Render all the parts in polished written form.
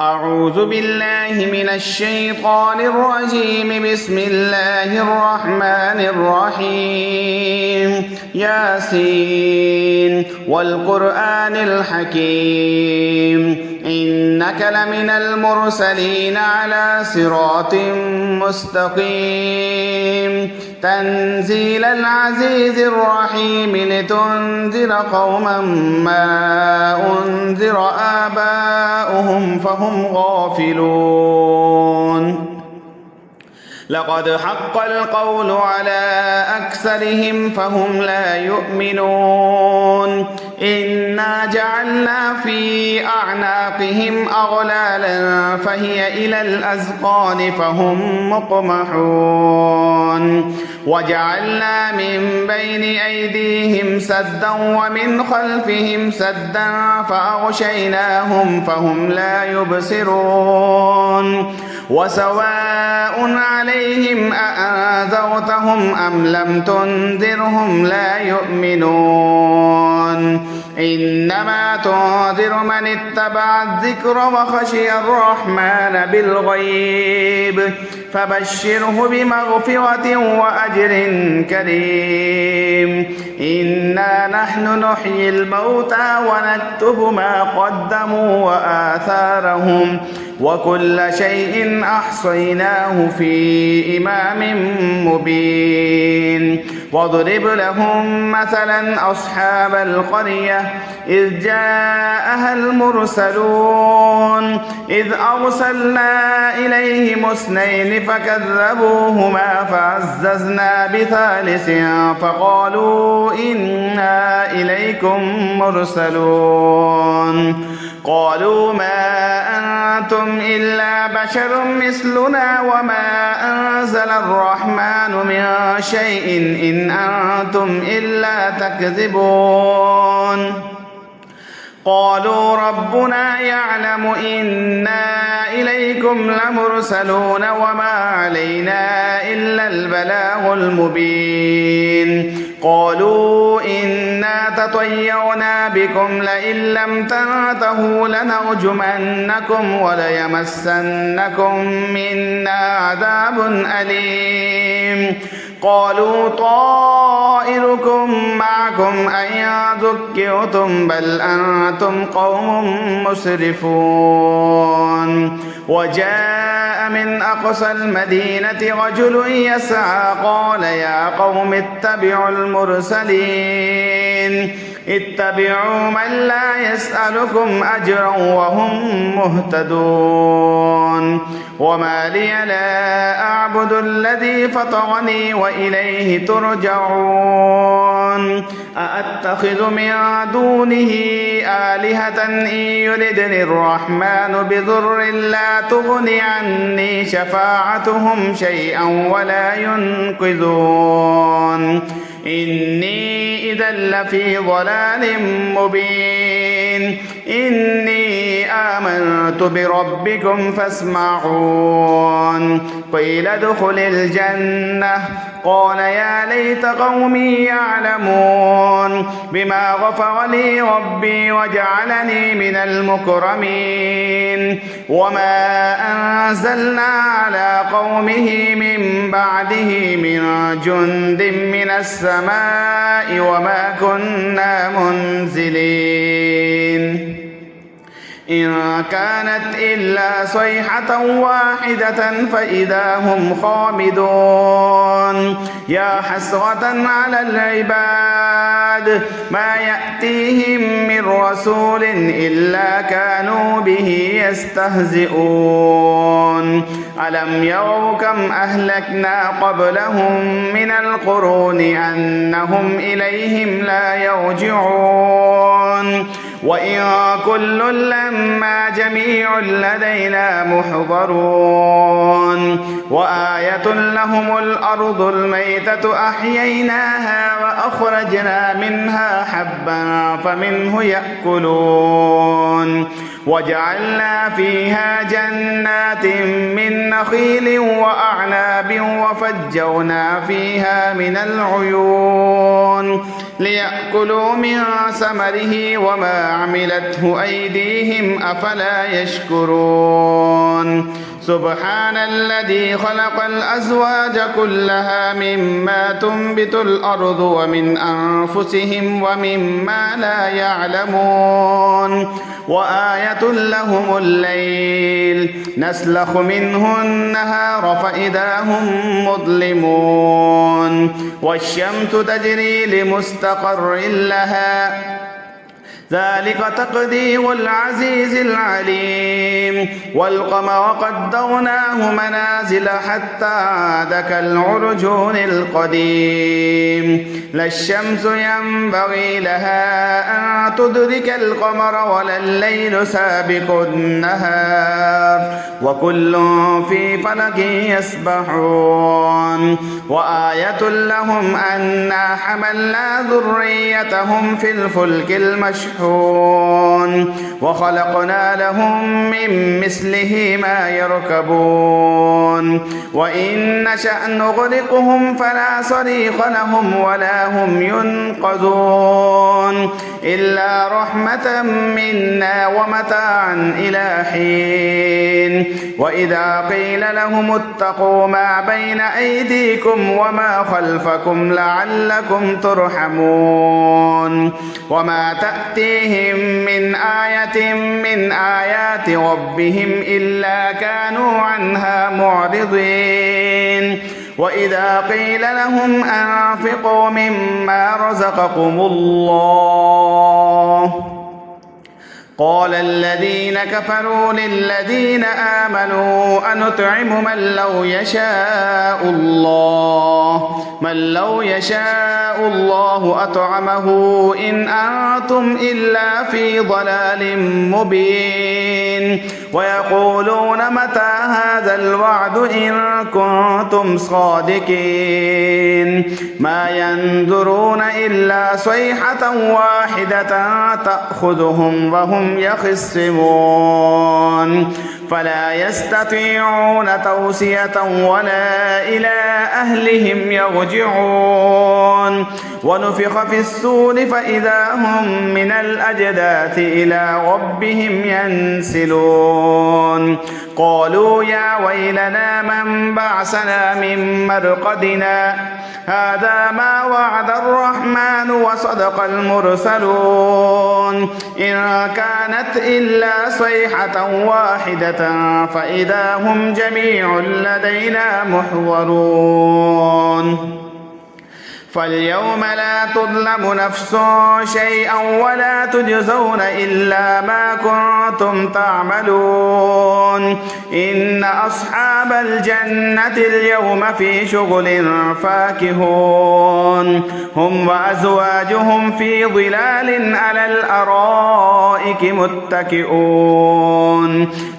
أعوذ بالله من الشيطان الرجيم. بسم الله الرحمن الرحيم. ياسين والقرآن الحكيم إنك لمن المرسلين على صراط مستقيم تنزيل العزيز الرحيم لتنذر قوما ما أنذر آباؤهم فهم غافلون. لقد حق القول على أكثرهم فهم لا يؤمنون. إنا جعلنا في أعناقهم أغلالا فهي إلى الأذقان فهم مقمحون. وجعلنا من بين أيديهم سدا ومن خلفهم سدا فأغشيناهم فهم لا يبصرون. وسواء عليهم أأنذرتهم أم لم تنذرهم لا يؤمنون. إنما تنذر من اتبع الذكر وخشي الرحمن بالغيب فبشره بمغفرة وأجر كريم. إنا نحن نحيي الموتى ونكتب ما قدموا وآثارهم وكل شيء أحصيناه في إمام مبين. واضرب لهم مثلا أصحاب القرية إذ جاءها المرسلون إذ أرسلنا إليهم اثنين فكذبوهما فعززنا بثالث فقالوا إنا إليكم مرسلون. قالوا ما أنتم إلا بشر مثلنا وما أنزل الرحمن من شيء إن أنتم إلا تكذبون. قالوا ربنا يعلم إنا إليكم لمرسلون وما علينا إلا البلاغ المبين. قالوا إنا تطيرنا بكم لئن لم تنتهوا لنرجمنكم وليمسنكم منا عذاب أليم. قالوا طائركم معكم أئن ذكرتم بل أنتم قوم مسرفون. وجاء من أقصى المدينة رجل يسعى قال يا قوم اتبعوا المرسلين اتبعوا من لا يسألكم أجرا وهم مهتدون. وما لي لا أعبد الذي فطرني وإليه ترجعون. أأتخذ من دونه آلهة إن يردني الرحمن بضر لا تغني عني شفاعتهم شيئا ولا ينقذون. إني إذا لفي ضلال مبين. إني آمنت بربكم فاسمعون. قيل ادخل الجنة قال يا ليت قومي يعلمون بما غفر لي ربي وجعلني من المكرمين. وما أنزلنا على قومه من بعده من جند من السماء وما كنا منزلين. إن كانت إلا صيحة واحدة فإذا هم خامدون. يا حسرة على العباد ما يأتيهم من رسول إلا كانوا به يستهزئون. ألم يروا كم أهلكنا قبلهم من القرون أنهم إليهم لا يرجعون. وإن كل لما جميع لدينا محضرون. وآية لهم الأرض الميتة أحييناها وأخرجنا منها حبا فمنه يأكلون. وجعلنا فيها جنات من نخيل وأعناب وفجرنا فيها من العيون ليأكلوا من ثمره وما عملته أيديهم أفلا يشكرون سبحان الذي خلق الأزواج كلها مما تنبت الأرض ومن أنفسهم ومما لا يعلمون وآية لهم الليل نسلخ منه النهار فإذا هم مظلمون والشمس تجري لمستقر لها ذلك تقدير العزيز العليم والقمر قدرناه منازل حتى عاد كالعرجون القديم لا الشمس ينبغي لها أن تدرك القمر ولا الليل سابق النهار وكل في فلك يسبحون وآية لهم أنا حملنا ذريتهم في الفلك المشحون وخلقنا لهم من مثله ما يركبون وإن نشأ نغرقهم فلا صريخ لهم ولا هم ينقذون إلا رحمة منا ومتاعا إلى حين وإذا قيل لهم اتقوا ما بين أيديكم وما خلفكم لعلكم ترحمون وما تأتيهم من آية من آيات ربهم إلا كانوا عنها معرضين وإذا قيل لهم أنفقوا مما رزقكم الله قال الذين كفروا للذين آمنوا أنطعم من لو يشاء الله أطعمه إن أنتم إلا في ضلال مبين ويقولون متى هذا الوعد إن كنتم صادقين ما ينظرون إلا صيحة واحدة تأخذهم وهم يخصمون فلا يستطيعون توصية ولا إلى أهلهم يرجعون ونفخ في الصور فإذا هم من الأجداث إلى ربهم ينسلون قالوا يا ويلنا من بعثنا من مرقدنا هذا ما وعد الرحمن وصدق المرسلون إن كانت إلا صيحة واحدة فإذا هم جميع لدينا محضرون فاليوم لا تظلم نفس شيئا ولا تجزون إلا ما كنتم تعملون إن أصحاب الجنة اليوم في شغل فاكهون هم وأزواجهم في ظلال على الأرائك متكئون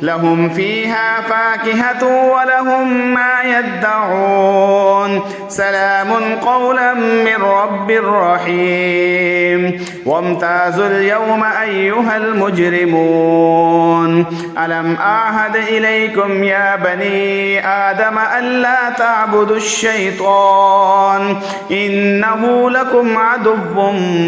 لهم فيها فاكهة ولهم ما يدعون سلام قولا من رب رحيم وامتازوا اليوم أيها المجرمون ألم أعهد إليكم يا بني آدم ألا تعبدوا الشيطان إنه لكم عدو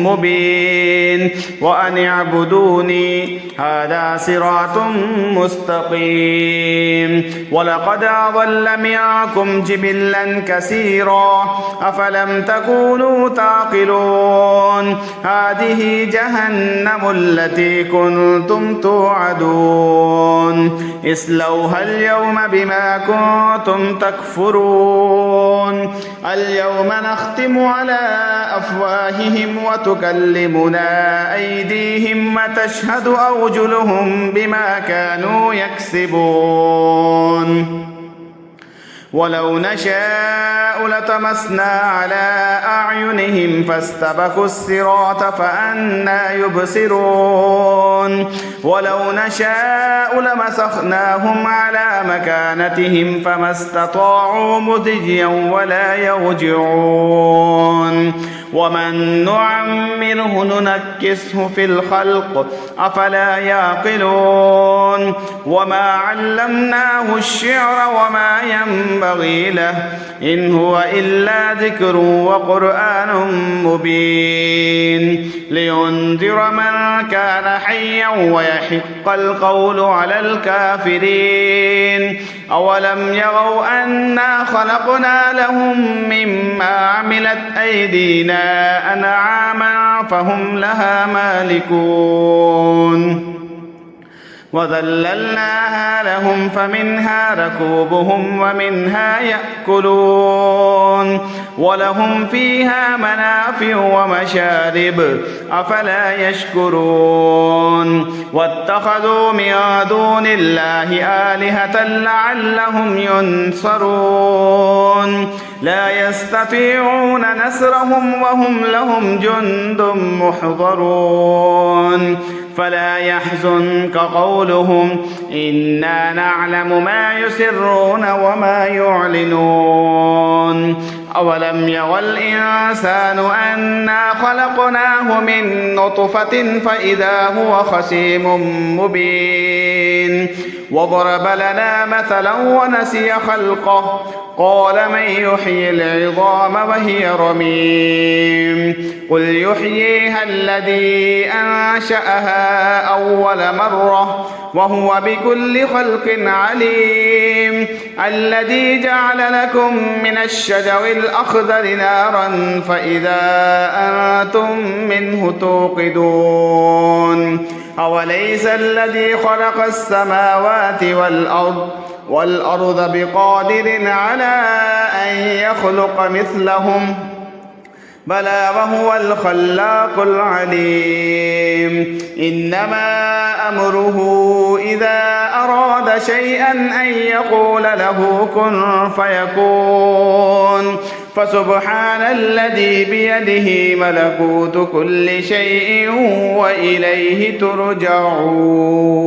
مبين وأن اعبدوني هذا صراط مستقيم ولقد أضل منكم جبلا كثيرا أفلم تكونوا تعقلون هذه جهنم التي كنتم توعدون اصلوها اليوم بما كنتم تكفرون اليوم نختم على أفواههم وتكلمنا أيديهم وتشهد أرجلهم بما كانوا يكسبون ولو نشاء لطمسنا على أعينهم فاستبقوا الصراط فأنى يبصرون ولو نشاء لمسخناهم على مكانتهم فما استطاعوا مضيا ولا يرجعون ومن نعمره ننكسه في الخلق أفلا يعقلون وما علمناه الشعر وما ينبغي له إن هو إلا ذكر وقرآن مبين لينذر من كان حيا ويحق القول على الكافرين أولم يروا أنا خلقنا لهم مما عملت أيدينا أنعاما فهم لها مالكون وذللناها لهم فمنها ركوبهم ومنها يأكلون ولهم فيها منافع ومشارب أفلا يشكرون واتخذوا من دون الله آلهة لعلهم ينصرون لا يستطيعون نصرهم وهم لهم جند محضرون فلا يحزنك قولهم إنا نعلم ما يسرون وما يعلنون أولم ير الإنسان أنا خلقناه من نطفة فإذا هو خصيم مبين وضرب لنا مثلا ونسي خلقه قال من يحيي العظام وهي رميم قل يحييها الذي أنشأها أول مرة وهو بكل خلق عليم الذي جعل لكم من الشجر الأخضر نارا فإذا أنتم منه توقدون أوليس الذي خلق السماوات والأرض بقادر على أن يخلق مثلهم بلى وهو الخلاق العليم إنما أمره إذا أراد شيئا أن يقول له كن فيكون فسبحان الذي بيده ملكوت كل شيء وإليه ترجعون.